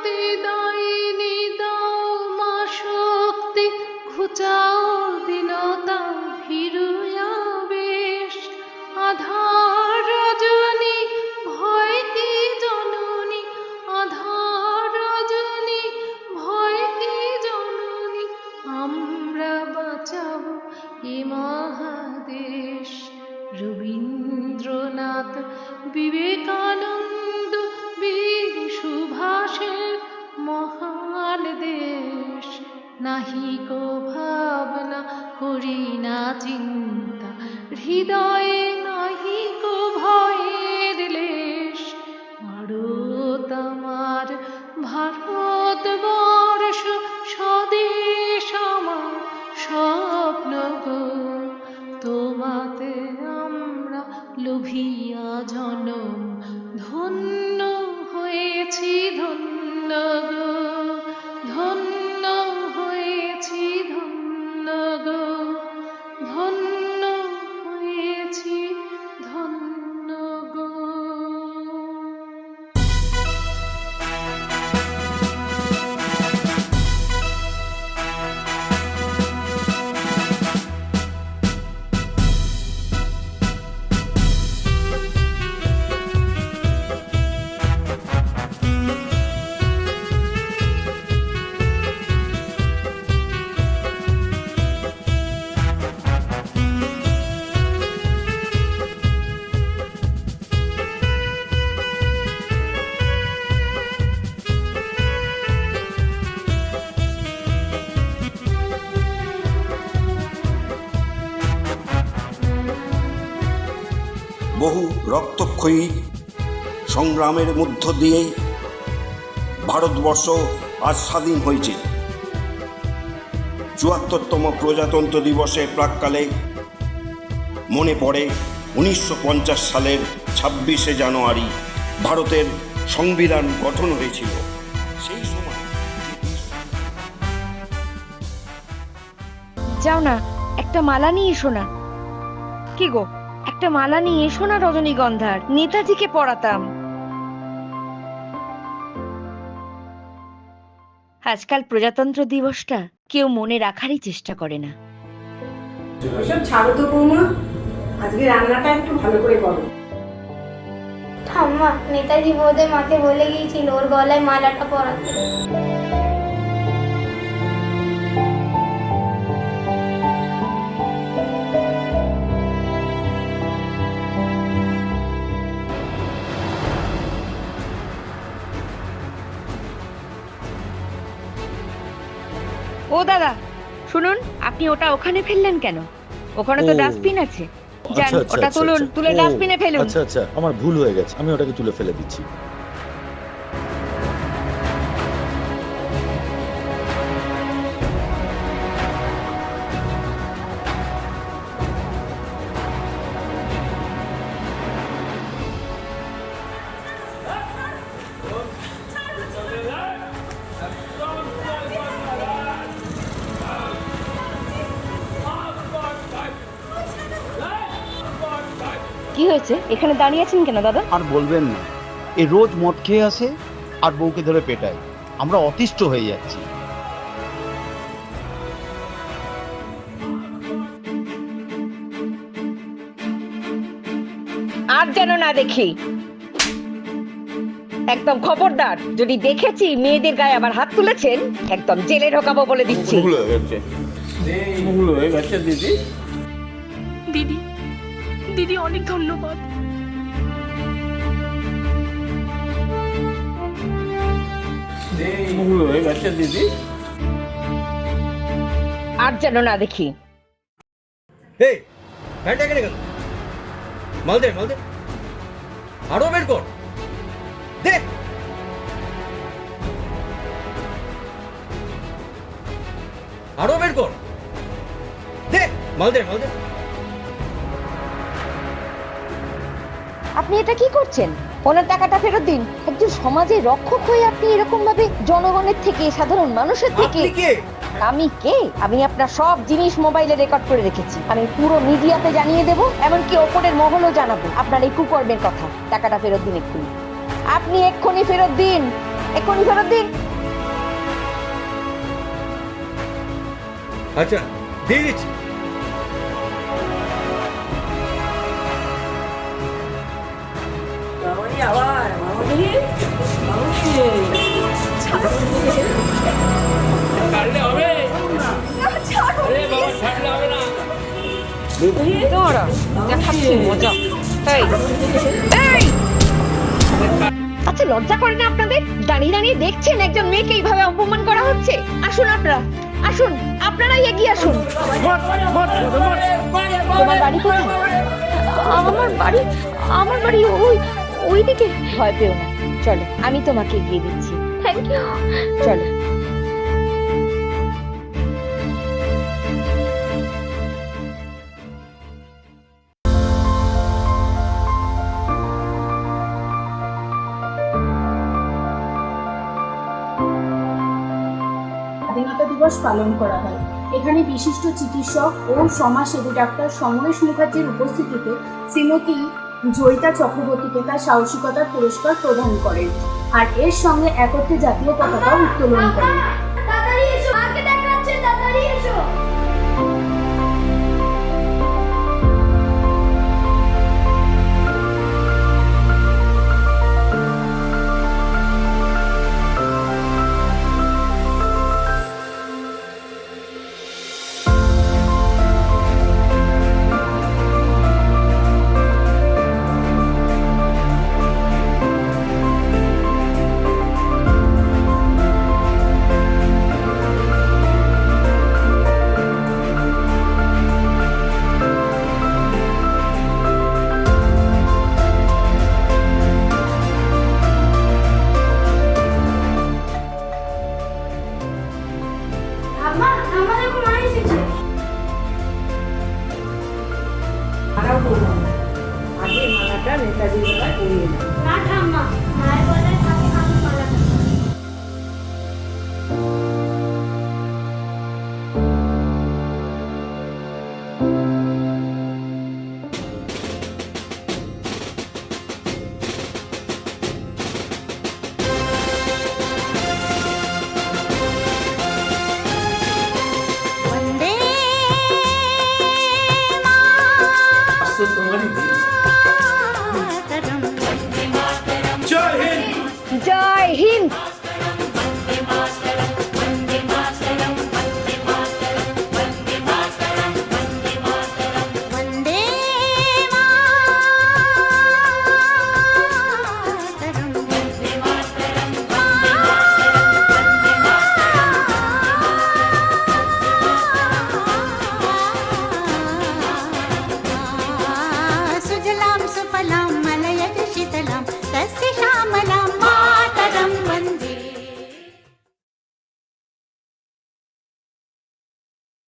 তোমাতে দাইনি দাও মা শক্তি, ঘুচাও দীনতা ভীরুয়া বেশ। আধার রজনী ভয় কি জননী, আধার রজনী ভয় কি জননী, আমরা বাঁচাবো এ মহাদেশ। রবীন্দ্রনাথ, বিবেকানন্দ, বীর সুভাষের মহান দেশ। নাহিকো ভাবনা করি না চিন্তা, হৃদয়ে নাহিকো ভয়ের লেশ। ভারত আমার, ভারতবর্ষ স্বদেশ আমার স্বপ্ন গো। তোমাতে আমরা লোভিয়া জনম, ধন্য হয়েছি ধন্য গো, ধন্য হয়েছি ধন্য গো, ধন্য হয়েছি ধন্য গো। বহু রক্তক্ষয়ী সংগ্রামের মধ্য দিয়ে ভারতবর্ষ আজ স্বাধীন হয়েছে। ৭৪তম প্রজাতন্ত্র দিবসের প্রাক্কালে মনে পড়ে ১৯৫০ সালের ২৬শে জানুয়ারি ভারতের সংবিধান গঠন হয়েছিল। সেই সময় যাও না, একটা মালা নিয়ে এসো না। কি গো, একটা মালা নিয়ে এসো না রজনীগন্ধার, নেতাজিকে পড়াতাম। আজকাল প্রজাতন্ত্র দিবসটা কেউ মনে রাখারই চেষ্টা করে না। ওসব ছাড়ো তো বৌমা, আজকে রান্নাটা একটু ভালো করে করো। ঠাম্মা, নেতাজি বোধহয় মাকে বলে গিয়েছিল ওর গলায় মালাটা পরাতে। ও দাদা শুনুন, আপনি ওটা ওখানে ফেললেন কেন? ওখানে তো ডাস্টবিন আছে, যান ওটা তুলুন, তুলে ডাস্টবিনে ফেলুন। আচ্ছা আচ্ছা, আমার ভুল হয়ে গেছে, আমি ওটাকে তুলে ফেলে দিচ্ছি। কি হয়েছে, এখানে দাঁড়িয়ে আছেন কেন দাদা? আর বলবেন না, এই রোজ মদ খেয়ে আসে আর বউকে ধরে পেটায়, আমরা অতিষ্ঠ হয়ে যাচ্ছি। আর যেন না দেখি, একদম খবরদার। যদি দেখেছি মেয়েদের গায়ে আবার হাত তুলেছেন, একদম জেলে ঢোকাবো বলে দিচ্ছি। ভুল হয়ে গেছে দিদি। দিদি, দিদি অনেক ধন্যবাদ। ভুল হয়ে গেছে দিদি। আর যেন না দেখি। এই প্যান্টটা কেন গেল? মাল দে, মাল দে, আরো বের কর, দে। আরো বের কর, দে, মাল দে, মাল দে। আপনি এটা কি করছেন? ওনার টাকাটা ফেরত দিন। একজন সমাজের রক্ষক হয়ে আপনি এরকম ভাবে জনগণের থেকে, সাধারণ মানুষের থেকে। আপনি কে? আমি কে? আমি আপনার সব জিনিস মোবাইলে রেকর্ড করে রেখেছি। আমি পুরো মিডিয়াতে জানিয়ে দেব, এমনকি ওপরের মহলও জানাবো আপনার এই কুকর্মের কথা। টাকাটা ফেরত দিন এক্ষুনি, আপনি এক্ষুনি ফেরত দিন। এক্ষুনি ফেরত দিন। আচ্ছা দিয়ে দিচ্ছি। দাঁড়া, দেখাচ্ছি মজা। এই, এই! আচ্ছা লজ্জা করে না আপনাদের? দাঁড়িয়ে দাঁড়িয়ে দেখছেন একজন মেয়েকে এইভাবে অপমান করা হচ্ছে। আসুন আপনারা, আসুন, আপনারাই এগিয়ে আসুন। তোমার বাড়ি কোথায়? আমার বাড়ি ওইদিকে। ভয় পেও না, চলো আমি তোমাকে এগিয়ে দিচ্ছি। Thank you. চলো। স্বাধীনতা দিবস পালন করা হয়। এখানে বিশিষ্ট চিকিৎসক ও সমাজসেবী ডাক্তার সমরেশ মুখার্জির উপস্থিতিতে শ্রীমতী জয়িতা চক্রবর্তীকে তার সাহসিকতার পুরস্কার প্রদান করেন আর এর সঙ্গে একত্রে জাতীয় পতাকা উত্তোলন করেন।